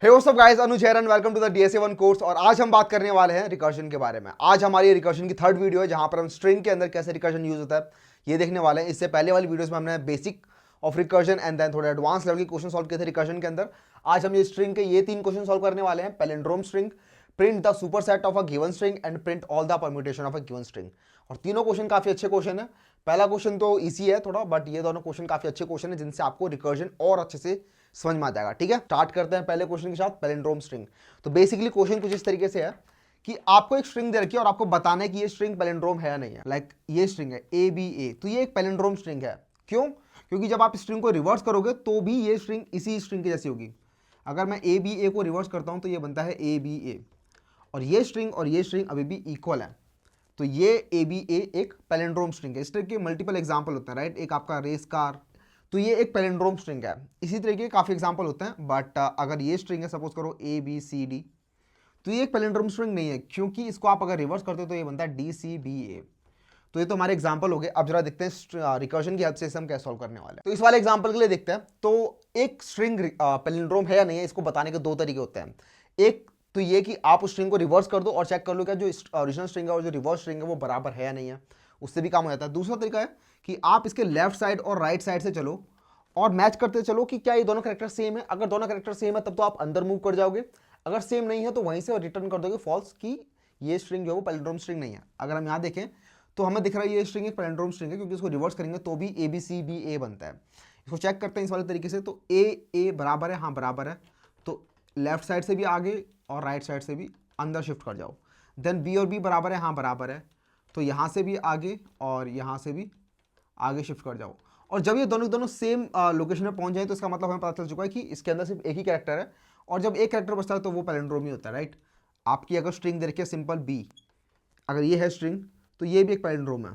Hey what's up guys, Anuj and welcome to the DSAOne course. और आज हम बात करने वाले हैं रिकर्शन के बारे में। आज हमारी रिकर्शन की थर्ड वीडियो है जहां पर हम स्ट्रिंग के अंदर कैसे रिकर्शन यूज होता है ये देखने वाले हैं। इससे पहले वाली वीडियोस में हमने basic of recursion and then थोड़े एडवांस लेवल के क्वेश्चन सॉल्व किए थे रिकर्शन के अंदर। आज हम ये स्ट्रिंग के ये 3 क्वेश्चन सॉल्व करने वाले हैं। Palindrome string, print the superset of a given string and print all the permutation of a given string. और तीनों क्वेश्चन काफी अच्छे क्वेश्चन है। पहला क्वेश्चन तो इजी है थोड़ा, बट ये दोनों क्वेश्चन काफी अच्छे क्वेश्चन है जिनसे आपको रिकर्जन और अच्छे से समझ में आ जाएगा। ठीक है, स्टार्ट करते हैं पहले क्वेश्चन के साथ, पैलिंड्रोम स्ट्रिंग। तो बेसिकली क्वेश्चन कुछ इस तरीके से है कि आपको एक स्ट्रिंग दे रखी है और आपको बताना है कि ये स्ट्रिंग पैलिंड्रोम है या नहीं है। लाइक ये स्ट्रिंग है ABA, तो ये एक पैलिंड्रोम स्ट्रिंग है। क्यों? क्योंकि जब आप स्ट्रिंग को रिवर्स करोगे तो भी ये स्ट्रिंग इसी स्ट्रिंग की जैसी होगी। अगर मैं ABA को रिवर्स करता हूं तो ये बनता है ABA, और ये स्ट्रिंग अभी भी इक्वल है। तो ये ABA एक पैलिंड्रोम स्ट्रिंग है। इस तरह के मल्टीपल एग्जाम्पल होते हैं, राइट। एक आपका रेस कार, तो ये एक पैलिंड्रोम स्ट्रिंग है। इसी तरीके के काफ़ी एग्जाम्पल होते हैं, बट अगर ये स्ट्रिंग है सपोज करो ABCD, तो ये एक पैलिंड्रोम स्ट्रिंग नहीं है, क्योंकि इसको आप अगर रिवर्स करते हो तो ये बनता है DCBA। तो ये तो हमारे एग्जाम्पल हो गए। अब जरा देखते हैं रिकर्शन की हेल्प से हम कैसे सॉल्व करने वाले हैं। तो इस वाले एग्जाम्पल के लिए देखते हैं। तो एक स्ट्रिंग पैलिंड्रोम है या नहीं है, इसको बताने के 2 तरीके होते हैं। एक तो ये कि आप उस स्ट्रिंग को रिवर्स कर दो और चेक कर लो क्या जो ओरिजिनल स्ट्रिंग है और जो रिवर्स स्ट्रिंग है वो बराबर है या नहीं है, उससे भी काम हो जाता है। दूसरा तरीका है कि आप इसके लेफ्ट साइड और राइट साइड से चलो और मैच करते चलो कि क्या ये दोनों कैरेक्टर सेम है। अगर दोनों कैरेक्टर सेम है तब तो आप अंदर मूव कर जाओगे, अगर सेम नहीं है तो वहीं से रिटर्न कर दोगे फॉल्स कि ये स्ट्रिंग जो है वो पैलिंड्रोम स्ट्रिंग नहीं है। अगर हम यहाँ देखें तो हमें दिख रहा है ये स्ट्रिंग एक पैलिंड्रोम स्ट्रिंग है, क्योंकि इसको रिवर्स करेंगे तो भी ABCBA बनता है। इसको चेक करते हैं इस वाले तरीके से। तो A बराबर है, हाँ बराबर है, तो लेफ्ट साइड से भी आगे और राइट साइड से भी अंदर शिफ्ट कर जाओ। देन B और B बराबर है, हाँ बराबर है, तो यहाँ से भी आगे और यहाँ से भी आगे शिफ्ट कर जाओ। और जब ये दोनों सेम लोकेशन में पहुंच जाए तो इसका मतलब हमें पता चल चुका है कि इसके अंदर सिर्फ एक ही कैरेक्टर है, और जब एक कैरेक्टर बचता है तो वो पैलिंड्रोम ही होता है, राइट। आपकी अगर स्ट्रिंग दे रखी है सिंपल B, अगर ये है स्ट्रिंग तो ये भी एक पैलिंड्रोम है,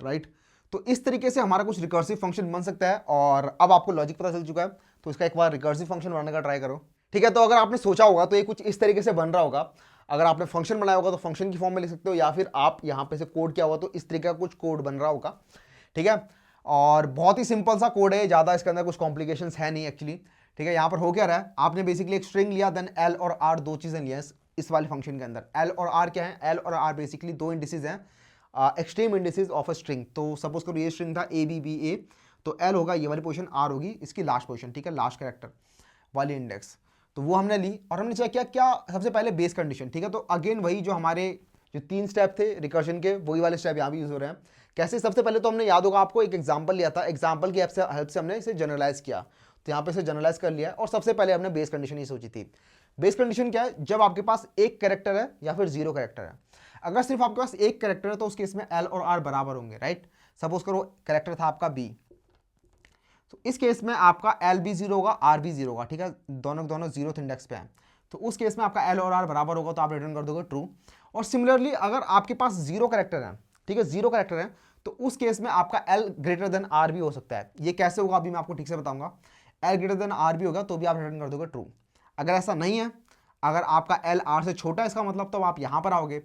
राइट। तो इस तरीके से हमारा कुछ रिकर्सिव फंक्शन बन सकता है। और अब आपको लॉजिक पता चल चुका है, तो इसका एक बार रिकर्सिव फंक्शन बनाने का ट्राई करो। ठीक है, तो अगर आपने सोचा होगा तो ये कुछ इस तरीके से बन रहा होगा। अगर आपने फंक्शन बनाया होगा तो फंक्शन की फॉर्म में लिख सकते हो, या फिर आप यहाँ पे से कोड किया हुआ तो इस तरीके का कुछ कोड बन रहा होगा। ठीक है, और बहुत ही सिंपल सा कोड है, ज़्यादा इसके अंदर कुछ कॉम्प्लिकेशंस है नहीं एक्चुअली। ठीक है, यहाँ पर हो क्या रहा है, आपने बेसिकली एक स्ट्रिंग लिया, देन L और R दो चीज़ें लिया इस वाले फंक्शन के अंदर। L और R क्या है? L और R बेसिकली 2 इंडिसेस हैं, extreme indices of a string. तो सपोज करो ये स्ट्रिंग था ABBA, तो L होगा ये वाली पोजीशन, R होगी इसकी लास्ट पोजीशन, ठीक है, लास्ट कैरेक्टर वाली इंडेक्स। तो वो हमने ली और हमने चेक किया क्या सबसे पहले बेस कंडीशन। ठीक है, तो अगेन वही जो हमारे जो 3 स्टेप थे रिकर्शन के, वही वाले स्टेप यहाँ भी यूज हो रहे हैं। कैसे? सबसे पहले तो हमने याद होगा आपको एक एग्जांपल लिया था, एग्जांपल की हेल्प से हमने इसे जनरलाइज किया। तो यहाँ पे इसे जनरलाइज कर लिया और सबसे पहले हमने बेस कंडीशन ही सोची थी। बेस कंडीशन क्या है? जब आपके पास एक कैरेक्टर है या फिर 0 कैरेक्टर है। अगर सिर्फ आपके पास एक कैरेक्टर है तो उस केस में L और R बराबर होंगे, राइट। सपोज करो कैरेक्टर था आपका B, तो इस केस में आपका L भी 0 होगा, R भी 0 होगा। ठीक है, दोनों 0th इंडेक्स पे हैं, तो उस केस में आपका L और R बराबर होगा, तो आप रिटर्न कर दोगे ट्रू। और सिमिलरली अगर आपके पास 0 कैरेक्टर है, ठीक है, 0 कैरेक्टर है, तो उस केस में आपका L ग्रेटर देन R भी हो सकता है। ये कैसे होगा अभी मैं आपको ठीक से बताऊंगा। L ग्रेटर देन R भी होगा तो भी आप रिटर्न कर दोगे ट्रू। अगर ऐसा नहीं है, अगर आपका L R से छोटा है, इसका मतलब तो आप यहाँ पर आओगे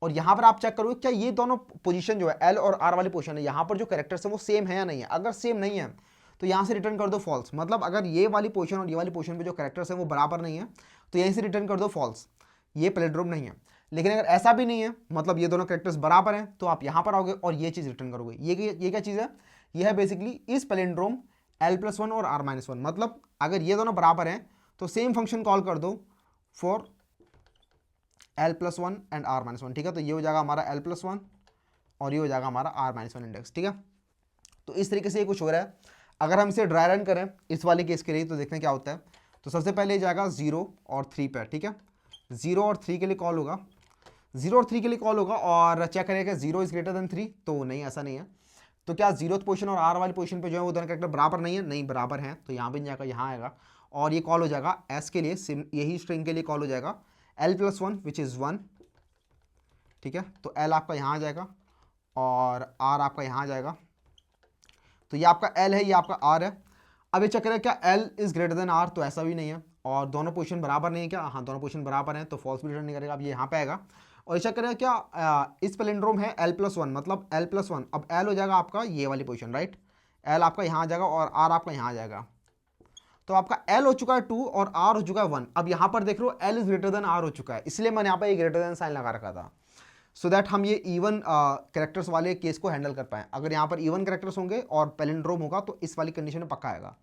और यहाँ पर आप चेक करोगे क्या ये दोनों पोजीशन जो है L और R वाली पोजीशन है, यहाँ पर जो कैरेक्टर्स है वो सेम है या नहीं है। अगर सेम नहीं है तो यहाँ से रिटर्न कर दो फॉल्स। मतलब अगर ये वाली पोजीशन और ये वाली पोजीशन पे जो कैरेक्टर्स है वो बराबर नहीं है तो यहीं से रिटर्न कर दो फॉल्स, ये पैलिंड्रोम नहीं है। लेकिन अगर ऐसा भी नहीं है, मतलब ये दोनों कैरेक्टर्स बराबर हैं, तो आप यहाँ पर आओगे और ये चीज़ रिटर्न करोगे। ये क्या चीज़ है? ये है बेसिकली इस पैलिंड्रोम L+1 और R-1। मतलब अगर ये दोनों बराबर हैं तो सेम फंक्शन कॉल कर दो फॉर L+1 एंड R-1। ठीक है, तो ये हो जाएगा हमारा L+1 और ये हो जाएगा हमारा R-1 इंडेक्स। ठीक है, तो इस तरीके से ये कुछ हो रहा है। अगर हम इसे ड्राई रन करें इस वाले केस के लिए तो देखते हैं क्या होता है। तो सबसे पहले ये जाएगा 0 और 3 पर, ठीक है, 0 और 3 के लिए कॉल होगा, 0 और 3 के लिए कॉल होगा और चेक करेगा 0 इज ग्रेटर देन 3, तो नहीं, ऐसा नहीं है। तो क्या 0th पोजीशन और R वाली पोजीशन पे जो है वो दोनों कैरेक्टर बराबर नहीं है? नहीं, बराबर है, तो यहाँ भी नहीं जाएगा, यहाँ आएगा और ये कॉल हो जाएगा S के लिए, यही स्ट्रिंग के लिए कॉल हो जाएगा L+1 विच इज़ 1। ठीक है, तो L आपका यहाँ आ जाएगा और R आपका यहाँ आ जाएगा। तो ये आपका L है, ये आपका R है। अब ये चेक करें क्या L is greater than R, तो ऐसा भी नहीं है। और दोनों पोजीशन बराबर नहीं है क्या? हाँ, दोनों पोजीशन बराबर हैं, तो फॉल्स भी रिटर्न नहीं करेगा। अब ये यहाँ पे आएगा और ये चेक करेगा क्या इस पैलिंड्रोम है L+1, मतलब L+1। अब L हो जाएगा आपका ये वाली पोजीशन, राइट। L आपका यहाँ आ जाएगा और R आपका यहाँ आ जाएगा। तो आपका L हो चुका है 2 और R हो चुका है 1। अब यहाँ पर देख रहे हो L is greater than R हो चुका है, इसलिए मैंने यहाँ पर एक ग्रेटर देन साइन लगा रखा था, सो दैट हम ये इवन कैरेक्टर्स वाले केस को हैंडल कर पाएँ। अगर यहाँ पर इवन कैरेक्टर्स होंगे और पैलिंड्रोम होगा तो इस वाली कंडीशन में पक्का आएगा,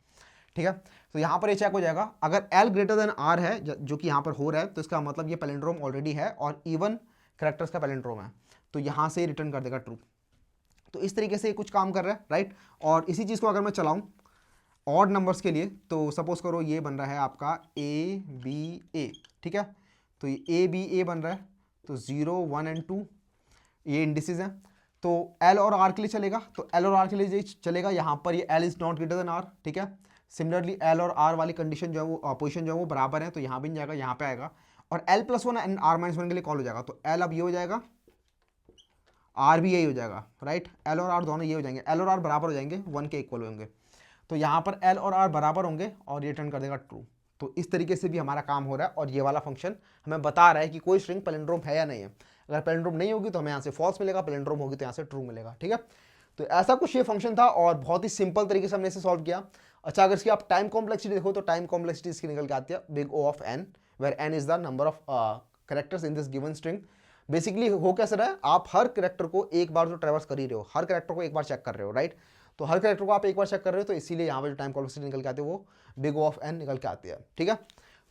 ठीक है। तो यहाँ पर ये चेक हो जाएगा, अगर L ग्रेटर देन R है जो कि यहाँ पर हो रहा है, तो इसका मतलब ये पैलिंड्रोम ऑलरेडी है और इवन कैरेक्टर्स का पैलिंड्रोम है, तो यहाँ से रिटर्न कर देगा ट्रू। तो इस तरीके से कुछ काम कर रहा है, राइट। और इसी चीज़ को अगर मैं चलाऊँ ऑड नंबर्स के लिए, तो सपोज करो ये बन रहा है आपका ABA, ठीक है। तो ये ABA बन रहा है, तो 0 1 एंड 2 ये इंडिसेस हैं, तो L और R के लिए चलेगा, तो L और R के लिए चलेगा, यहाँ पर ये L is not greater than R, ठीक है। सिमिलरली L और R वाली कंडीशन जो है वो पोजिशन जो है वो बराबर है, तो यहाँ भी नहीं जाएगा, यहाँ पे आएगा, और L+1 एंड R-1 के लिए कॉल हो जाएगा, तो L अब ये हो जाएगा, R भी यही हो जाएगा, राइट। L और R दोनों ये हो जाएंगे, L और R बराबर हो जाएंगे, 1 के इक्वल होंगे, तो यहाँ पर L और R बराबर होंगे और ये रिटर्न कर देगा ट्रू। तो इस तरीके से भी हमारा काम हो रहा है और ये वाला फंक्शन हमें बता रहा है कि कोई स्ट्रिंग पैलिंड्रोम है या नहीं है। अगर पैलिंड्रोम नहीं होगी तो हमें यहाँ से फॉल्स मिलेगा, पैलिंड्रोम होगी तो यहाँ से ट्रू मिलेगा, ठीक है। तो ऐसा कुछ ये फंक्शन था और बहुत ही सिंपल तरीके से हमने इसे सॉल्व किया। अच्छा, अगर इसकी आप टाइम कॉम्प्लेक्सिटी देखो तो टाइम कॉम्प्लेक्सिटी इसकी निकल के आती है big O of n, where n is the number of characters in this given string. Basically हो कैसे रहा है, आप हर कैरेक्टर को एक बार जो ट्रैवर्स कर ही रहे हो, हर कैरेक्टर को एक बार चेक कर रहे हो, राइट। तो हर कैरेक्टर को आप एक बार चेक कर रहे हो, तो इसीलिए यहाँ पे जो टाइम कॉम्प्लेक्सिटी निकल के आती है वो बिग O ऑफ n निकल के आती है, ठीक है।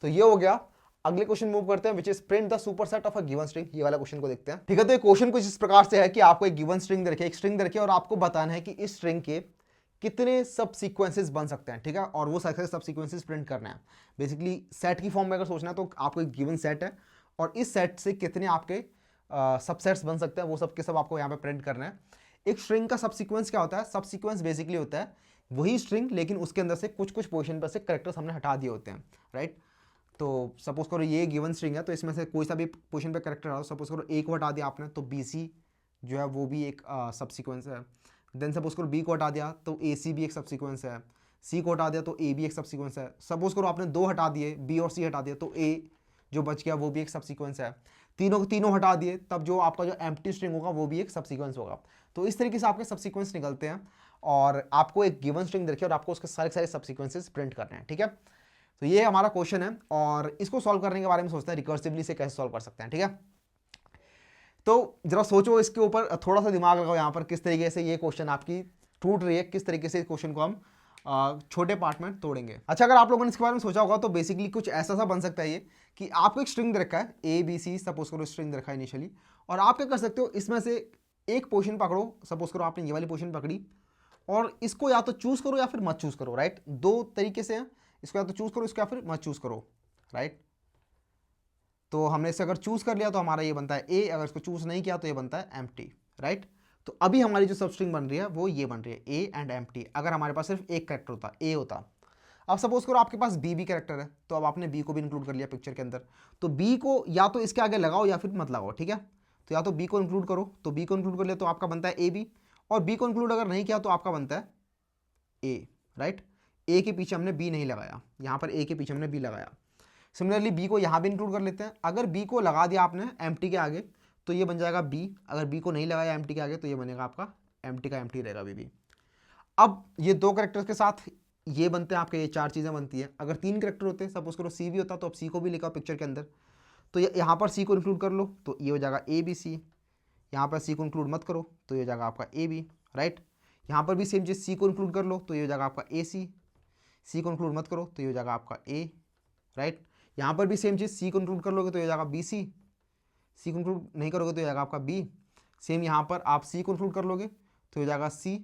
तो ये हो गया। अगले क्वेश्चन मूव करते हैं, which is print the superset of a given string. ये वाला क्वेश्चन को देखते हैं, ठीक है। तो ये क्वेश्चन कुछ इस प्रकार से है कि आपको एक गिवन स्ट्रिंग दे रखी है, एक स्ट्रिंग दे रखी है और आपको बताना है कि इस स्ट्रिंग के कितने सबसीक्वेंसेस बन सकते हैं, ठीक है, और वो सारे सबसीक्वेंसेस प्रिंट करना है। बेसिकली सेट की फॉर्म में अगर सोचना है तो आपको एक गिवन सेट है और इस सेट से कितने आपके सबसेट्स बन सकते हैं, वो सब के सब आपको यहाँ पे प्रिंट करना है। एक स्ट्रिंग का सबसीक्वेंस क्या होता है, सबसीक्वेंस बेसिकली होता है वही स्ट्रिंग लेकिन उसके अंदर से कुछ कुछ पोजीशन पर से कैरेक्टर्स हमने हटा दिए होते हैं, राइट। तो सपोज करो ये गिवन स्ट्रिंग है, तो इसमें से कोई सा भी पोजीशन पे कैरेक्टर आ, सपोज करो A को हटा दिया आपने, तो BC जो है वो भी एक सबसीक्वेंस है। देन सपोज करो B को हटा दिया तो AC भी एक सबसीक्वेंस है, C को हटा दिया तो A भी एक सबसीक्वेंस है। सपोज करो आपने 2 हटा दिए, B और C हटा दिया, तो A जो बच गया वो भी एक सबसीक्वेंस है। तीनों हटा दिए, तब जो आपका जो एम्प्टी स्ट्रिंग होगा वो भी एक सबसीक्वेंस होगा। तो इस तरीके से आपके सबसीक्वेंस निकलते हैं और आपको एक गिवन स्ट्रिंग देखिए और आपको उसके सारे सबसीक्वेंसेस प्रिंट करने हैं, ठीक है। तो ये हमारा क्वेश्चन है और इसको सॉल्व करने के बारे में सोचते हैं रिकर्सिवली से कैसे सॉल्व कर सकते हैं, ठीक है। तो जरा सोचो इसके ऊपर, थोड़ा सा दिमाग लगाओ यहाँ पर, किस तरीके से ये क्वेश्चन आपकी टूट रही है, किस तरीके से इस क्वेश्चन को हम छोटे पार्ट में तोड़ेंगे। अच्छा, अगर आप लोगों ने इसके बारे में सोचा होगा तो बेसिकली कुछ ऐसा सा बन सकता है ये कि आपको एक स्ट्रिंग दे रखा है ABC, सपोज करो स्ट्रिंग दे रखा है इनिशियली, और आप क्या कर सकते हो, इसमें से एक पोजीशन पकड़ो, सपोज करो आपने ये वाली पोजीशन पकड़ी और इसको या तो चूज करो या फिर मत चूज करो, राइट। 2 तरीके से हैं, इसको या तो चूज करो, इसको या फिर मत चूज करो, राइट। तो हमने इसे अगर चूज कर लिया तो हमारा ये बनता है A, अगर इसको चूज नहीं किया तो ये बनता है एम्प्टी, राइट। तो अभी हमारी जो सबस्ट्रिंग बन रही है वो ये बन रही है A एंड एम्प्टी। अगर हमारे पास सिर्फ एक कैरेक्टर होता, A होता, अब सपोज करो आपके पास B भी कैरेक्टर है, तो अब आपने B को भी इंक्लूड कर लिया पिक्चर के अंदर, तो B को या तो इसके आगे लगाओ या फिर मत लगाओ, ठीक है। तो या तो B को इंक्लूड करो, तो B को इंक्लूड कर लिया तो आपका बनता है AB, और B को इंक्लूड अगर नहीं किया तो आपका बनता है A, राइट। A के पीछे हमने B नहीं लगाया, यहाँ पर A के पीछे हमने B लगाया। सिमिलरली B को यहाँ भी इंक्लूड कर लेते हैं। अगर B को लगा दिया आपने एम्प्टी के आगे तो ये बन जाएगा B, अगर B को नहीं लगाया एम्प्टी के आगे तो ये बनेगा आपका एम्प्टी का एम्प्टी रहेगा B। अब ये 2 कैरेक्टर्स के साथ ये बनते हैं आपके, ये 4 चीज़ें बनती है। अगर 3 कैरेक्टर होते हैं, सपोज करो C भी होता, तो अब C को भी लिखा पिक्चर के अंदर, तो यहाँ पर C को इंक्लूड कर लो तो ये हो जाएगा ABC, यहाँ पर C को इंक्लूड मत करो तो ये हो जाएगा आपका AB, राइट। यहाँ पर भी सेम चीज़, C को इंक्लूड कर लो तो ये हो जाएगा आपका AC, C को इंक्लूड मत करो तो ये हो जाएगा आपका A, राइट। यहाँ पर भी सेम चीज़, C को इंक्लूड कर लोगे तो ये हो जाएगा BC, C को इंक्लूड नहीं करोगे तो ये जाएगा आपका B। सेम यहाँ पर आप C को इंक्लूड कर लोगे तो ये जाएगा C,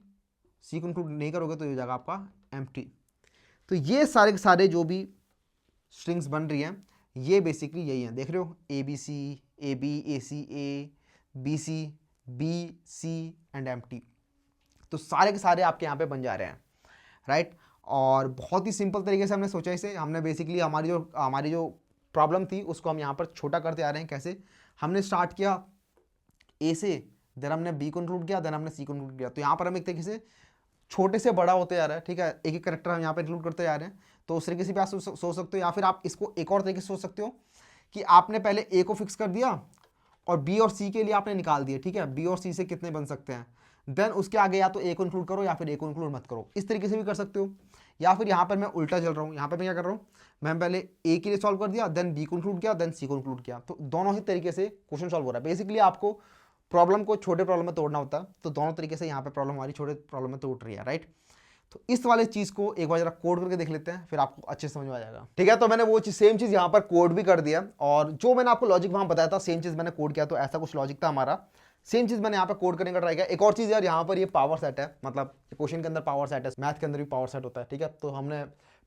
C को इंक्लूड नहीं करोगे तो ये जाएगा आपका एम्प्टी। तो ये सारे के सारे जो भी स्ट्रिंग्स बन रही हैं ये बेसिकली यही हैं, देख रहे हो, ABC, AB, AC, A, BC, B, C and empty. तो सारे के सारे आपके यहाँ पे बन जा रहे हैं, राइट। और बहुत ही सिंपल तरीके से हमने सोचा इसे, हमने बेसिकली हमारी जो प्रॉब्लम थी उसको हम यहाँ पर छोटा करते आ रहे हैं। कैसे, हमने स्टार्ट किया A से, देन हमने B को इंक्लूड किया, देन हमने C को इंक्लूड किया, तो यहाँ पर हम एक तरीके से छोटे से बड़ा होते जा रहा है, ठीक है। एक एक कैरेक्टर हम यहाँ पे इंक्लूड करते जा रहे हैं। तो उस तरीके से भी आप सोच सकते हो, या फिर आप इसको एक और तरीके से सोच सकते हो कि आपने पहले A को फिक्स कर दिया और B और C के लिए आपने निकाल दिया, ठीक है, B और C से कितने बन सकते हैं, देन उसके आगे या तो A को इंक्लूड करो या फिर A को इंक्लूड मत करो। इस तरीके से भी कर सकते हो, या फिर यहाँ पर मैं उल्टा चल रहा हूँ, यहाँ पर मैं क्या कर रहा हूँ, मैं पहले ए के लिए सॉल्व कर दिया, देन बी को इंक्लूड किया, देन सी को इंक्लूड किया, तो दोनों ही तरीके से क्वेश्चन सॉल्व हो रहा है। बेसिकली आपको प्रॉब्लम को छोटे प्रॉब्लम में तोड़ना होता है, तो दोनों तरीके से यहाँ पे प्रॉब्लम हमारी छोटे प्रॉब्लम में तोड़ रही है, राइट। तो इस वाले चीज को एक बार जरा कोड करके देख लेते हैं, फिर आपको अच्छे समझ में आ जाएगा, ठीक है। तो मैंने वो चीज सेम चीज यहाँ पर कोड भी कर दिया, और जो मैंने आपको लॉजिक वहां बताया था सेम चीज मैंने कोड किया, तो ऐसा कुछ लॉजिक था हमारा, सेम चीज मैंने यहाँ पे कोड करने का ट्राई किया। एक और चीज यार, यहाँ पर ये पावर सेट है, मतलब क्वेश्चन के अंदर पावर सेट है, मैथ के अंदर भी पावर सेट होता है, ठीक है। तो हमने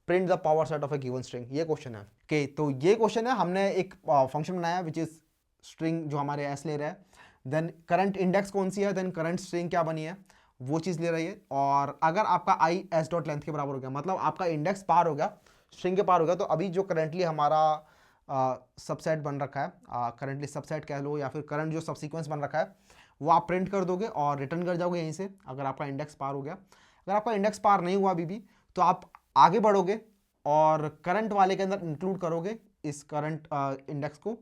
print the power set of A given string, ये क्वेश्चन है, ओके। तो ये क्वेश्चन है, हमने एक फंक्शन बनाया विच इज स्ट्रिंग जो हमारे एस ले रहा है, देन करंट इंडेक्स कौन सी है, देन करंट स्ट्रिंग क्या बनी है वो चीज़ ले रही है, और अगर आपका आई एस डॉट लेंथ के बराबर हो गया, मतलब आपका इंडेक्स पार हो गया, स्ट्रिंग के पार हो गया, तो अभी जो करंटली हमारा सबसेट बन रखा है, करंटली सबसेट कह लो, या फिर करंट जो सबसीक्वेंस बन रखा है वो आप प्रिंट कर दोगे और रिटर्न कर जाओगे यहीं से, अगर आपका इंडेक्स पार हो गया। अगर आपका इंडेक्स पार नहीं हुआ अभी भी, तो आप आगे बढ़ोगे और करंट वाले के अंदर इंक्लूड करोगे इस करंट इंडेक्स को,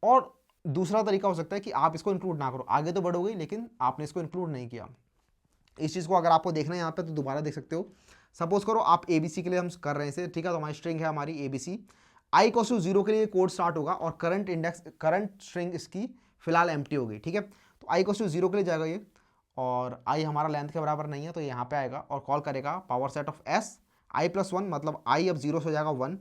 और दूसरा तरीका हो सकता है कि आप इसको इंक्लूड ना करो, आगे तो बढ़ोगे लेकिन आपने इसको इंक्लूड नहीं किया। इस चीज़ को अगर आपको देखना है यहाँ पे तो दोबारा देख सकते हो। सपोज करो आप ए बी सी के लिए हम कर रहे हैं इसे, ठीक है। तो हमारी स्ट्रिंग है हमारी A B C, i equals to 0 के लिए कोड स्टार्ट होगा, और करंट इंडेक्स करंट स्ट्रिंग इसकी फिलहाल एम्प्टी हो गई, ठीक है। तो आई इक्वल्स टू 0 के लिए जाएगा ये, और आई हमारा लेंथ के बराबर नहीं है, तो यहाँ पे आएगा और कॉल करेगा power set of S I plus 1, मतलब आई अब 0 से हो जाएगा 1,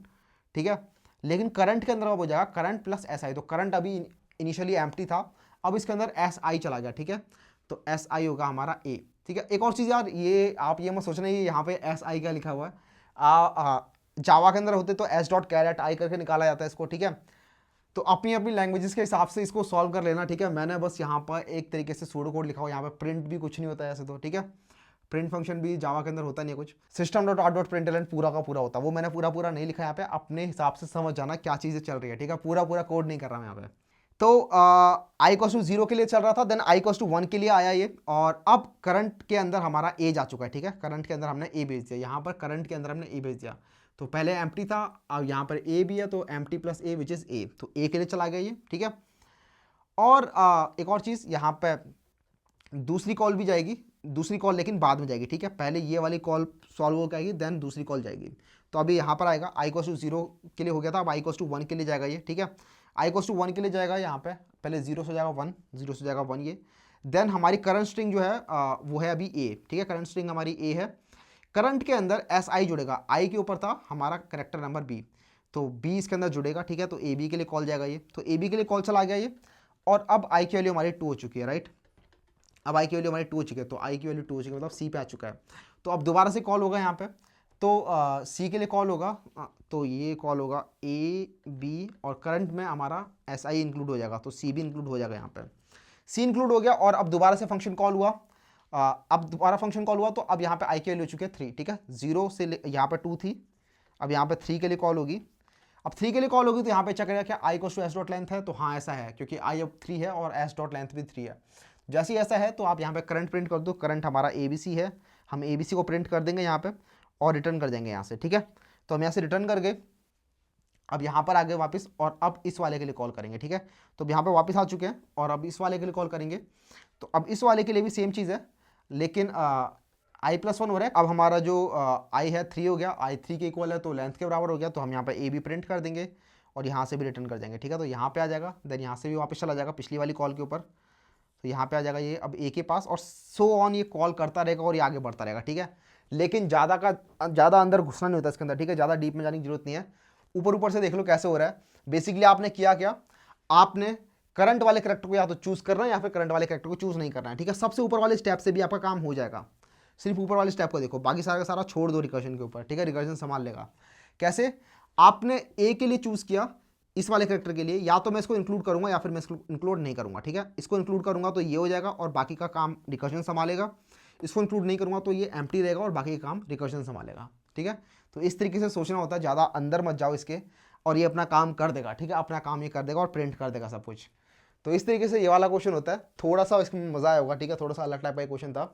ठीक है। लेकिन करंट के अंदर अब हो जाएगा करंट प्लस एस आई, तो करंट अभी इनिशियली एम्प्टी था, अब इसके अंदर एस आई चला गया, ठीक है। तो एस आई होगा हमारा ए, ठीक है। एक और चीज़ यार, ये आप ये मत सोचना ये यहाँ पे एस आई क्या लिखा हुआ है, जावा के अंदर होते तो एस डॉट कैरेट आई करके निकाला जाता है इसको, ठीक है। तो अपनी अपनी लैंग्वेजेस के हिसाब से इसको सॉल्व कर लेना, ठीक है। मैंने बस यहाँ पर एक तरीके से सूडो कोड लिखा हुआ, यहाँ पे प्रिंट भी कुछ नहीं होता है ऐसे तो, ठीक है। प्रिंट फंक्शन भी जावा के अंदर होता नहीं है कुछ, system dot out dot print पूरा का पूरा होता है, वो मैंने पूरा पूरा नहीं लिखा यहाँ पे, अपने हिसाब से समझ जाना क्या चीज़ें चल रही है, ठीक है। पूरा पूरा कोड नहीं कर रहा मैं यहाँ पे। तो आई इक्वल्स टू 0 के लिए चल रहा था, देन आई इक्वल्स टू 1 के लिए आया ये, और अब करंट के अंदर हमारा ए जा चुका है, ठीक है। करंट के अंदर हमने ए भेज दिया, यहाँ पर करंट के अंदर हमने ए भेज दिया, तो पहले एम्प्टी था, अब यहाँ पर ए भी है, तो empty plus A which is a, तो ए के लिए चला गया ये, ठीक है। और एक और चीज़ यहाँ पे दूसरी कॉल भी जाएगी, दूसरी कॉल लेकिन बाद में जाएगी, ठीक है। पहले ये वाली कॉल सॉल्व हो जाएगी, देन दूसरी कॉल जाएगी। तो अभी यहाँ पर आएगा आई इक्वल्स टू 0 के लिए हो गया था, अब आई इक्वल्स टू 1 के लिए जाएगा ये, ठीक है। आई इक्वल्स टू 1 के लिए जाएगा, यहाँ पे पहले 0 से जाएगा 1, 0 से जाएगा 1 ये, देन हमारी करंट स्ट्रिंग जो है वो है अभी ए, ठीक है। करंट स्ट्रिंग हमारी ए है, करंट के अंदर एस आई जुड़ेगा, आई के ऊपर था हमारा करेक्टर नंबर बी, तो बी इसके अंदर जुड़ेगा, ठीक है। तो ए बी के लिए कॉल जाएगा ये, तो ए बी के लिए कॉल चला गया ये, और अब आई की वैल्यू हमारी 2 हो चुकी है, राइट। अब आई की वैल्यू हमारी 2 हो चुकी है, तो आई की वैल्यू 2 हो चुकी है, मतलब सी पे आ चुका है। तो अब दोबारा से कॉल होगा यहाँ पे, तो सी के लिए कॉल होगा, तो ये कॉल होगा ए बी, और करंट में हमारा एस आई इंक्लूड हो जाएगा, तो सी भी इंक्लूड हो जाएगा यहाँ पे, सी इंक्लूड हो गया। और अब दोबारा से फंक्शन कॉल हुआ, अब दोबारा फंक्शन कॉल हुआ, तो अब यहाँ पे आई की वैल्यू हो चुकी है 3, ठीक है। 0 से यहाँ पे 2 थी, अब यहाँ पे 3 के लिए कॉल होगी, अब 3 के लिए कॉल होगी, तो यहाँ पे चेक करेगा क्या I equals to S dot length है, तो हाँ ऐसा है, क्योंकि आई अब 3 है और एस डॉट लेंथ भी 3 है। जैसे ही ऐसा है तो आप यहाँ पे करंट प्रिंट कर दो, करंट हमारा ए बी सी है, हम ए बी सी को प्रिंट कर देंगे यहाँ पे और रिटर्न कर देंगे यहाँ से, ठीक है। तो हम यहाँ से रिटर्न कर गए, अब यहाँ पर आ गए वापस, और अब इस वाले के लिए कॉल करेंगे, ठीक है। तो यहाँ पे वापस आ चुके हैं, और अब इस वाले के लिए कॉल करेंगे, तो अब इस वाले के लिए भी सेम चीज़ है, लेकिन आई प्लस 1 हो रहा है। अब हमारा जो आई है 3 हो गया, आई 3 के इक्वल है, तो लेंथ के बराबर हो गया, तो हम यहाँ पे ए बी प्रिंट कर देंगे और यहाँ से भी रिटर्न कर देंगे, ठीक है। तो यहाँ पे आ जाएगा, देन यहाँ से भी वापस चला जाएगा पिछली वाली कॉल के ऊपर, तो यहाँ पे आ जाएगा ये अब ए के पास, और सो ऑन ये कॉल करता रहेगा और ये आगे बढ़ता रहेगा, ठीक है। लेकिन ज़्यादा अंदर घुसना नहीं होता इसके अंदर, ठीक है। ज़्यादा डीप में जाने की जरूरत नहीं है, ऊपर ऊपर से देख लो कैसे हो रहा है। बेसिकली आपने किया क्या, आपने करंट वाले करेक्टर को या तो चूज करना है या फिर करंट वाले करेक्टर को चूज नहीं करना है, ठीक है। सबसे ऊपर वाले स्टेप से भी आपका काम हो जाएगा, सिर्फ ऊपर वाले स्टेप को देखो, बाकी सारा का सारा छोड़ दो रिकर्जन के ऊपर, ठीक है। रिकर्जन संभाल लेगा। कैसे, आपने ए के लिए चूज किया इस वाले करेक्टर के लिए, या तो मैं इसको इंक्लूड करूंगा या फिर मैं इसको इंक्लूड नहीं करूंगा, ठीक है। इसको इंक्लूड करूंगा तो ये हो जाएगा और बाकी का काम रिकर्जन संभालेगा, इसको इंक्लूड नहीं करूंगा तो ये एम्प्टी रहेगा और बाकी का काम रिकर्जन संभालेगा, ठीक है। तो इस तरीके से सोचना होता है, ज़्यादा अंदर मत जाओ इसके, और ये अपना काम कर देगा, ठीक है। अपना काम ये कर देगा और प्रिंट कर देगा सब कुछ। तो इस तरीके से ये वाला क्वेश्चन होता है, थोड़ा सा इसमें मजा आया होगा, ठीक है। थोड़ा सा अलग टाइप का क्वेश्चन था।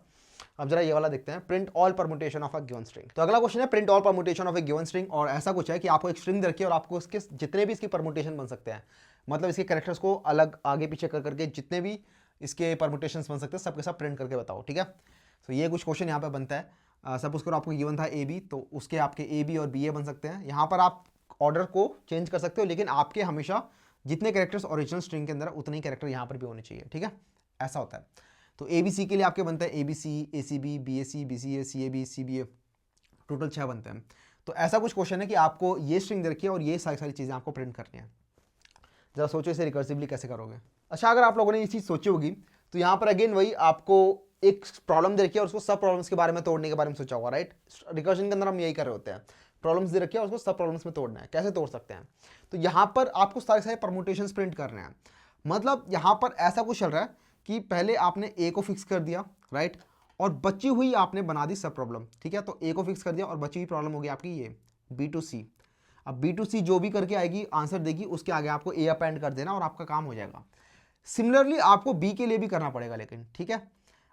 अब जरा ये वाला देखते हैं, print all permutation of a given string. तो अगला क्वेश्चन है print all permutation of A given string, और ऐसा कुछ है कि आपको एक स्ट्रिंग रखी है और आपको इसके जितने भी इसकी परमुटेशन बन सकते हैं, मतलब इसके कैरेक्टर्स को अलग आगे पीछे कर करके जितने भी इसके परमुटेशंस बन सकते हैं सबके सब प्रिंट करके बताओ, ठीक है। तो ये कुछ क्वेश्चन यहाँ पे बनता है। सपोज करो आपको गिवन था ए बी, तो उसके आपके ए बी और बी ए बन सकते हैं। यहाँ पर आप ऑर्डर को चेंज कर सकते हो, लेकिन आपके हमेशा जितने कैरेक्टर्स ओरिजिनल स्ट्रिंग के अंदर है उतने ही कैरेक्टर यहाँ पर भी होने चाहिए, ठीक है, ऐसा होता है। तो ए बी सी के लिए आपके बनते हैं A B C, A C B, B A C, B C A, C A B, C B A, total 6 बनते हैं। तो ऐसा कुछ क्वेश्चन है कि आपको ये स्ट्रिंग दे रखी है और ये सारी चीज़ें आपको प्रिंट करनी है। जरा सोचो इसे रिकर्सिवली कैसे करोगे। अच्छा, अगर आप लोगों ने ये चीज़ सोची होगी तो यहाँ पर अगेन वही आपको एक प्रॉब्लम दे रखी है और उसको सब प्रॉब्लम्स के बारे में तोड़ने के बारे में सोचा होगा, राइट। रिकर्शन के अंदर हम यही कर रहे होते हैं, प्रॉब्लम्स दे रखी है और उसको सब प्रॉब्लम्स में तोड़ना है। कैसे तोड़ सकते हैं, तो यहाँ पर आपको सारे परमुटेशंस प्रिंट करने हैं। मतलब यहाँ पर ऐसा कुछ चल रहा है कि पहले आपने ए को फिक्स कर दिया, राइट, और बची हुई आपने बना दी सब प्रॉब्लम, ठीक है। तो ए को फिक्स कर दिया और बची हुई प्रॉब्लम होगी आपकी ये बी टू सी। अब बी टू सी जो भी करके आएगी आंसर देगी, उसके आगे आपको ए अपेंड कर देना और आपका काम हो जाएगा। सिमिलरली आपको बी के लिए भी करना पड़ेगा, लेकिन ठीक है।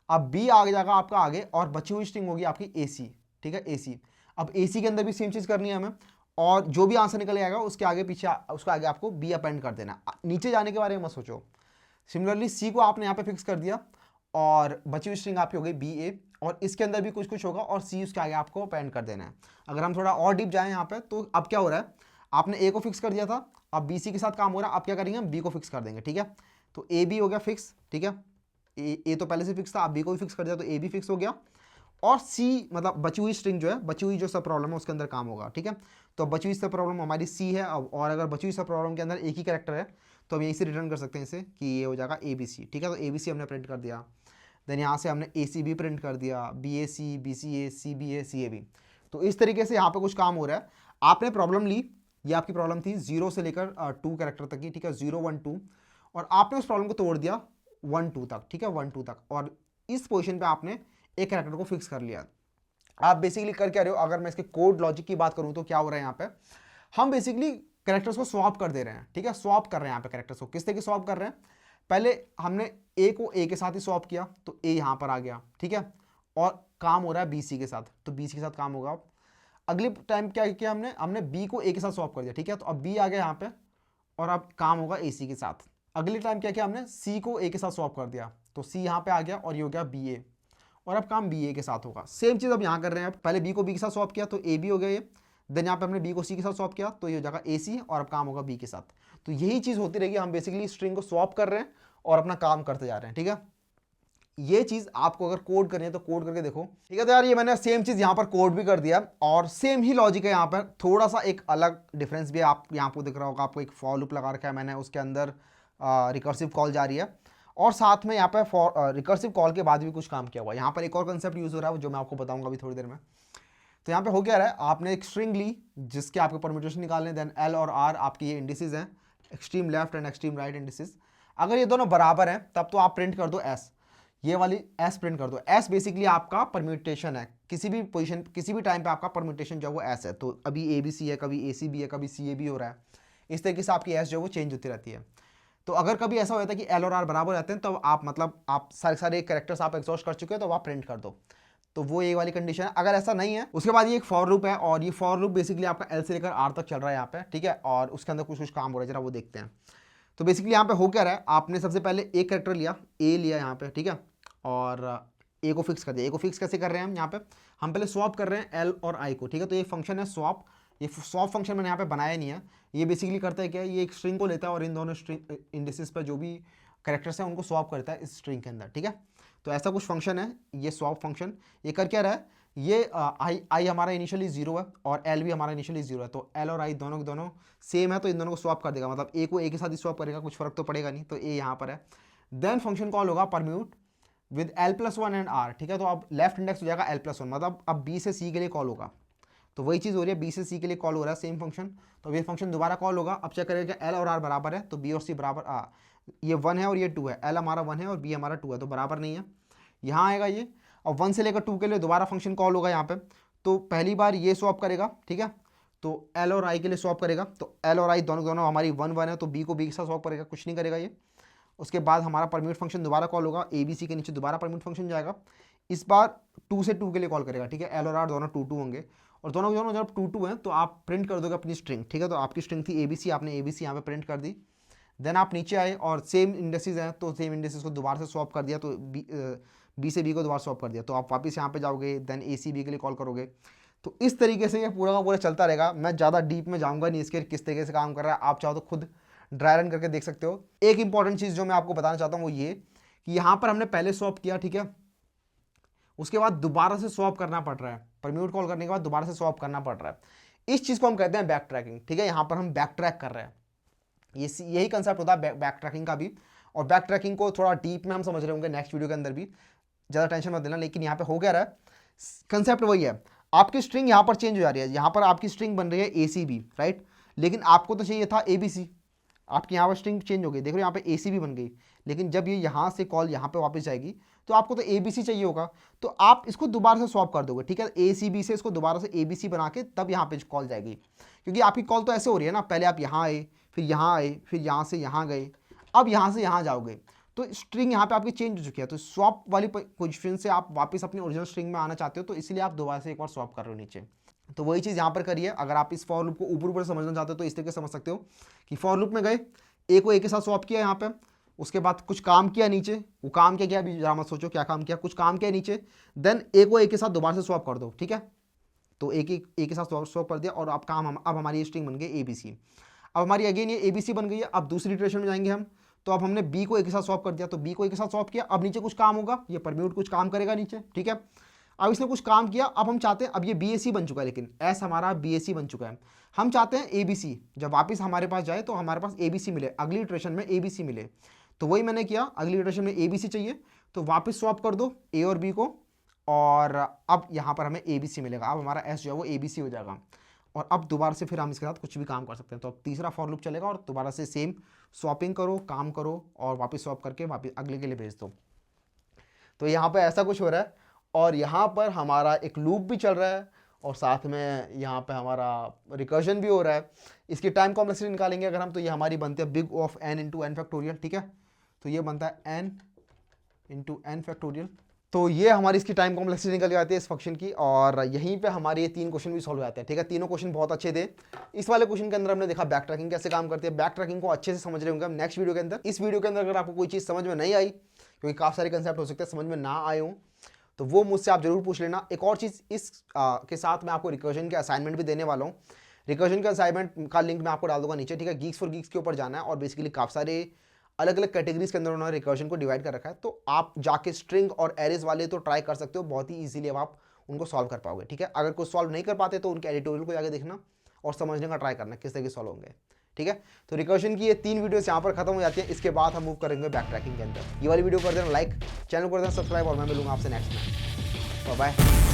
अब बी आगे जाएगा आपका आगे और बची हुई स्ट्रिंग होगी आपकी ए सी, ठीक है, ए सी। अब ए सी के अंदर भी सेम चीज़ करनी है हमें, और जो भी आंसर निकल आएगा उसके आगे पीछे उसके आगे आपको बी अपेंड कर देना। नीचे जाने के बारे में मत सोचो। सिमिलरली सी को आपने यहाँ पे फिक्स कर दिया और बची हुई स्ट्रिंग आपकी हो गई बी ए, और इसके अंदर भी कुछ होगा और सी उसके आगे आपको अपेंड कर देना है। अगर हम थोड़ा और डीप जाएं यहाँ पे, तो अब क्या हो रहा है, आपने ए को फिक्स कर दिया था, अब बी सी के साथ काम हो रहा है, अब क्या करेंगे, हम बी को फिक्स कर देंगे, ठीक है। तो ए बी हो गया फिक्स, ठीक है, ए तो पहले से फिक्स था, अब बी को भी फिक्स कर दिया तो ए भी फिक्स हो गया, और सी मतलब बची हुई स्ट्रिंग जो है, बची हुई जो सब प्रॉब्लम है उसके अंदर काम होगा, ठीक है। तो बची हुई सब प्रॉब्लम हमारी सी है, और अगर बची हुई सब प्रॉब्लम के अंदर एक ही कैरेक्टर है तो हम यहीं से रिटर्न कर सकते हैं इसे कि ये हो जाएगा ए बी सी, ठीक है। तो ए बी सी हमने प्रिंट कर दिया। देन यहाँ से हमने ए सी बी प्रिंट कर दिया, B A C, B C A, C B A, C A B. तो इस तरीके से यहाँ पे कुछ काम हो रहा है। आपने प्रॉब्लम ली, ये आपकी प्रॉब्लम थी 0 से लेकर 2 कैरेक्टर तक की, ठीक है, 0 1 2, और आपने उस प्रॉब्लम को तोड़ दिया 1 2 तक, ठीक है, 1 2 तक, और इस पोजीशन पे आपने एक कैरेक्टर को फिक्स कर लिया। आप बेसिकली कर क्या रहे हो, अगर मैं इसके कोड लॉजिक की बात करूं तो क्या हो रहा है यहाँ पे, हम बेसिकली कैरेक्टर्स को स्वैप कर दे रहे हैं, ठीक है, स्वैप कर रहे हैं यहाँ पे कैरेक्टर्स को। किस तरीके स्वैप कर रहे हैं, पहले हमने ए को ए के साथ ही स्वैप किया तो ए यहाँ पर आ गया, ठीक है, और काम हो रहा है बी सी के साथ, तो बी सी के साथ काम होगा। अगले टाइम क्या किया हमने बी को ए के साथ स्वैप कर दिया, ठीक है, तो अब बी आ गया यहाँ पे और अब काम होगा ए सी के साथ। अगले टाइम क्या किया हमने, सी को ए के साथ स्वैप कर दिया, तो सी यहाँ पे आ गया और ये हो गया बी ए, और अब काम बी ए के साथ होगा। सेम चीज़ अब यहाँ कर रहे हैं, पहले बी को बी के साथ स्वैप किया तो ए बी हो गया ये, देन यहाँ पे हमने बी को सी के साथ स्वैप किया तो ये हो जाएगा ए सी, और अब काम होगा बी के साथ। तो यही चीज़ होती रहेगी, हम बेसिकली स्ट्रिंग को स्वैप कर रहे हैं और अपना काम करते जा रहे हैं, ठीक है। ये चीज़ आपको अगर कोड करनी है तो कोड करके देखो, ठीक है। तो यार ये मैंने सेम चीज़ यहाँ पर कोड भी कर दिया और सेम ही लॉजिक है यहाँ पर, थोड़ा सा एक अलग डिफरेंस भी है। आप यहाँ पर दिख रहा होगा, आपको एक फॉर लूप लगा रखा है मैंने, उसके अंदर रिकर्सिव कॉल जा रही है, और साथ में यहाँ पे फॉर रिकर्सिव कॉल के बाद भी कुछ काम किया हुआ है। यहाँ पर एक और कंसेप्ट यूज़ हो रहा है जो मैं आपको बताऊंगा अभी थोड़ी देर में। तो यहाँ पे हो क्या रहा है, आपने एक स्ट्रिंग ली जिसके आपके परम्यूटेशन निकालने, देन एल और आर आपकी ये इंडिसेस हैं, extreme left and extreme right indices. अगर ये दोनों बराबर हैं तब तो आप प्रिंट कर दो एस, ये वाली एस प्रिंट कर दो। एस बेसिकली आपका परम्यूटेशन है, किसी भी पोजीशन किसी भी टाइम पे आपका परम्यूटेशन जो है वो एस है। तो अभी ए बी सी है, कभी ए सी बी है, कभी सी ए बी हो रहा है, इस तरीके से आपकी एस जो है वो चेंज होती रहती है। तो अगर कभी ऐसा हो जाता है कि एल और आर बराबर रहते हैं तो आप मतलब आप सारे कैरेक्टर्स आप एग्जॉस्ट कर चुके हो तो आप प्रिंट कर दो, तो वो ये वाली कंडीशन है। अगर ऐसा नहीं है उसके बाद ये एक फॉर लूप है, और ये फॉर लूप बेसिकली आपका एल से लेकर आर तक चल रहा है यहाँ पे, ठीक है, और उसके अंदर कुछ काम हो रहा है, जरा वो देखते हैं। तो बेसिकली यहाँ पे हो क्या रहा है, आपने सबसे पहले एक कैरेक्टर लिया, ए लिया यहाँ पे, ठीक है, और ए को फिक्स कर दिया। ए को फिक्स कैसे कर रहे हैं हम, यहाँ पे हम पहले स्वैप कर रहे हैं एल और आई को, ठीक है। तो ये फंक्शन है स्वैप, ये स्वैप फंक्शन मैंने यहाँ पे बनाया नहीं है। ये बेसिकली करता है क्या, ये एक स्ट्रिंग को लेता है और इन दोनों स्ट्रिंग इंडिसेस पर जो भी कैरेक्टर्स हैं उनको स्वैप करता है इस स्ट्रिंग के अंदर, ठीक है। तो ऐसा कुछ फंक्शन है ये स्वैप फंक्शन। ये कर क्या रहा है, ये आई हमारा इनिशियली 0 है और एल भी हमारा इनिशियली 0 है, तो एल और आई दोनों सेम है, तो इन दोनों को स्वैप कर देगा, मतलब ए को ए के साथ ही स्वैप करेगा, कुछ फर्क तो पड़ेगा नहीं, तो ए यहाँ पर है। देन फंक्शन कॉल होगा permute with l+1 and r, ठीक है। तो अब लेफ्ट इंडेक्स हो जाएगा l+1, मतलब अब b से c के लिए कॉल होगा, तो वही चीज़ हो रही है, b से c के लिए कॉल हो रहा है सेम फंक्शन। तो ये फंक्शन दोबारा कॉल होगा, अब चेक करेगा l और r बराबर है, तो b और c बराबर ये 1 है और ये 2 है, l हमारा 1 है और b हमारा 2 है, तो बराबर नहीं है। यहाँ आएगा ये, और 1 से लेकर 2 के लिए दोबारा फंक्शन कॉल होगा यहाँ पे। तो पहली बार ये स्वैप करेगा, ठीक है, तो l और i के लिए स्वैप करेगा, तो l और i दोनों हमारी 1 1 है, तो b को b के साथ स्वैप करेगा, कुछ नहीं करेगा ये। उसके बाद हमारा परम्यूट फंक्शन दोबारा कॉल होगा, ए बी सी के नीचे दोबारा परम्यूट फंक्शन जाएगा, इस बार 2 से 2 के लिए कॉल करेगा, ठीक है। एल और आर दोनों 2 2 होंगे, और दोनों जब 2 2 हैं तो आप प्रिंट कर दोगे अपनी स्ट्रिंग, ठीक है। तो आपकी स्ट्रिंग थी ए बी सी, आपने ए बी सी यहाँ पे प्रिंट कर दी। देन आप नीचे आए और सेम इंडेसेस हैं तो सेम इंडेसेस को दोबारा से स्वैप कर दिया, तो बी से बी को दोबारा स्वैप कर दिया, तो आप वापस यहाँ पे जाओगे, देन ए सी बी के लिए कॉल करोगे। तो इस तरीके से ये पूरा का पूरा चलता रहेगा। मैं ज़्यादा डीप में जाऊँगा नहीं इसके किस तरीके से काम कर रहा है, आप चाहो तो खुद ड्राई रन करके देख सकते हो। एक इंपॉर्टेंट चीज़ जो मैं आपको बताना चाहता हूँ वो ये कि यहाँ पर हमने पहले स्वैप किया, ठीक है, उसके बाद दोबारा से स्वैप करना पड़ रहा है, परम्यूट कॉल करने के बाद दोबारा से स्वैप करना पड़ रहा है। इस चीज़ को हम कहते हैं बैक ट्रैकिंग, ठीक है। यहाँ पर हम बैक ट्रैक कर रहे हैं, यही कंसेप्ट होता है बैक ट्रैकिंग का भी। और बैक ट्रैकिंग को थोड़ा डीप में हम समझ रहे होंगे नेक्स्ट वीडियो के अंदर भी, ज़्यादा टेंशन मत लेना। लेकिन यहाँ पे हो क्या रहा है, कंसेप्ट वही है, आपकी स्ट्रिंग यहाँ पर चेंज हो जा रही है, यहाँ पर आपकी स्ट्रिंग बन रही है ACB, राइट, लेकिन आपको तो चाहिए था ABC, आपकी यहाँ पर स्ट्रिंग चेंज हो गई, देखो यहाँ पे ACB बन गई, लेकिन जब ये यहाँ से कॉल यहाँ पे वापस जाएगी तो आपको तो ABC चाहिए होगा, तो आप इसको दोबारा से स्वैप कर दोगे, ठीक है, ACB से इसको दोबारा से ABC बना के तब यहाँ पे कॉल जाएगी, क्योंकि आपकी कॉल तो ऐसे हो रही है ना, पहले आप यहाँ आए, फिर यहाँ आए, फिर यहाँ से यहाँ गए, अब यहाँ से यहाँ जाओगे, तो स्ट्रिंग यहाँ पे आपकी चेंज हो चुकी है। तो स्वैप वाली पोजीशन से आप वापस अपनी ओरिजिनल स्ट्रिंग में आना चाहते हो, तो इसलिए आप दोबारा से एक बार स्वैप कर रहे हो नीचे। तो वही चीज़ यहाँ पर करिए। अगर आप इस फॉर लूप को ऊपर ऊपर समझना चाहते हो तो इस तरीके से समझ सकते हो कि फॉर लूप में गए, ए को ए के साथ स्वैप किया यहाँ पे, उसके बाद कुछ काम किया नीचे, वो काम क्या किया अभी जरा मत सोचो क्या काम किया, कुछ काम किया नीचे, देन ए को ए के साथ दोबारा से स्वैप कर दो, ठीक है। तो ए के साथ स्वैप कर दिया और अब अब हमारी स्ट्रिंग बन गई ABC। अब हमारी अगेन ये ABC बन गई है। अब दूसरी इटरेशन में जाएंगे हम, तो अब हमने B को ए के साथ स्वैप कर दिया, तो B को ए के साथ स्वैप किया, अब नीचे कुछ काम होगा, ये परम्यूट कुछ काम करेगा नीचे, ठीक है। अब इसने कुछ काम किया, अब हम चाहते हैं, अब ये BAC बन चुका है, लेकिन S हमारा BAC बन चुका है, हम चाहते हैं ABC, जब वापस हमारे पास जाए तो हमारे पास ABC मिले, अगली इटरेशन में ABC मिले। तो वही मैंने किया, अगली इटरेशन में ABC चाहिए, तो वापस स्वैप कर दो A और B को, और अब यहाँ पर हमें ABC मिलेगा, अब हमारा S जो है वो ABC हो जाएगा, और अब दोबारा से फिर हम इसके साथ कुछ भी काम कर सकते हैं। तो अब तीसरा फॉर लूप चलेगा और दोबारा से सेम स्वैपिंग करो, काम करो, और वापस स्वैप करके वापस अगले के लिए भेज दो। तो यहाँ पे ऐसा कुछ हो रहा है, और यहाँ पर हमारा एक लूप भी चल रहा है, और साथ में यहाँ पे हमारा रिकर्जन भी हो रहा है। इसकी टाइम कॉम्प्लेक्सिटी निकालेंगे अगर हम, तो ये हमारी बनती है big of n into n factorial, ठीक है। तो ये बनता है n इंटू एन फैक्टोरियल। तो ये हमारी इसकी टाइम कॉम्प्लेक्सिटी निकल जाती है इस फंक्शन की, और यहीं पे हमारे ये 3 क्वेश्चन भी सॉल्व हो जाते हैं, ठीक है। तीनों क्वेश्चन बहुत अच्छे थे। इस वाले क्वेश्चन के अंदर हमने देखा बैक ट्रैकिंग कैसे काम करती है। बैक ट्रैकिंग को अच्छे से समझ रहे होंगे हम नेक्स्ट वीडियो के अंदर। इस वीडियो के अंदर अगर आपको कोई चीज़ समझ में नहीं आई, क्योंकि काफ़ी सारे कंसेप्ट हो सकते हैं समझ में ना आए हों, तो वो मुझसे आप जरूर पूछ लेना। एक और चीज़ इस के साथ मैं आपको रिकर्जन के असाइनमेंट भी देने वाला हूँ। रिकर्जन के असाइनमेंट का लिंक मैं आपको डाल दूंगा नीचे, ठीक है। गीक्स फॉर गीक्स के ऊपर जाना है, और बेसिकली काफ़ी सारे अलग अलग कैटेगरीज के अंदर उन्होंने रिकर्जन को डिवाइड कर रखा है। तो आप जाके स्ट्रिंग और एरेज वाले तो ट्राई कर सकते हो, बहुत ही इजीली अब आप उनको सॉल्व कर पाओगे, ठीक है। अगर कोई सॉल्व नहीं कर पाते तो उनके एडिटोरियल को जाके देखना और समझने का ट्राई करना किस तरह के सॉल्व होंगे, ठीक है। तो रिकर्जन की ये 3 वीडियोस यहाँ पर खत्म हो जाती है। इसके बाद हम मूव करेंगे बैक ट्रैकिंग के अंदर। ये वाली वीडियो कर देना लाइक, चैनल कर देना सब्सक्राइब, और मैं मिलूंगा आपसे नेक्स्ट में। बाय।